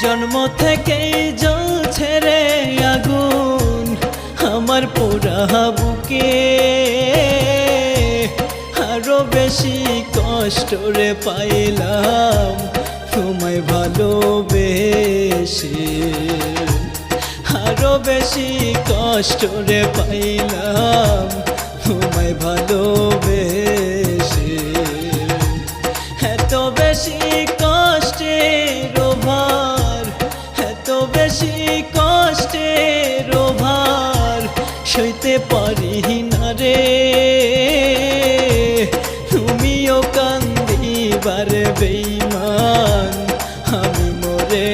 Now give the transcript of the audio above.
জন্ম থেকেই জ্বলছে রে আগুন আমার পোড়া বুকে, আরো বেশি কষ্ট রে পাইলাম তোমায় ভালোবেসে, আরো বেশি কষ্ট রে পাইলাম তোমায় ভালোবেসে। এত বেশি কষ্টের ভার, এত বেশি কষ্টের ভার সইতে পারি না রে, তুমিও কান্দিবার বেঈমান আমি মরে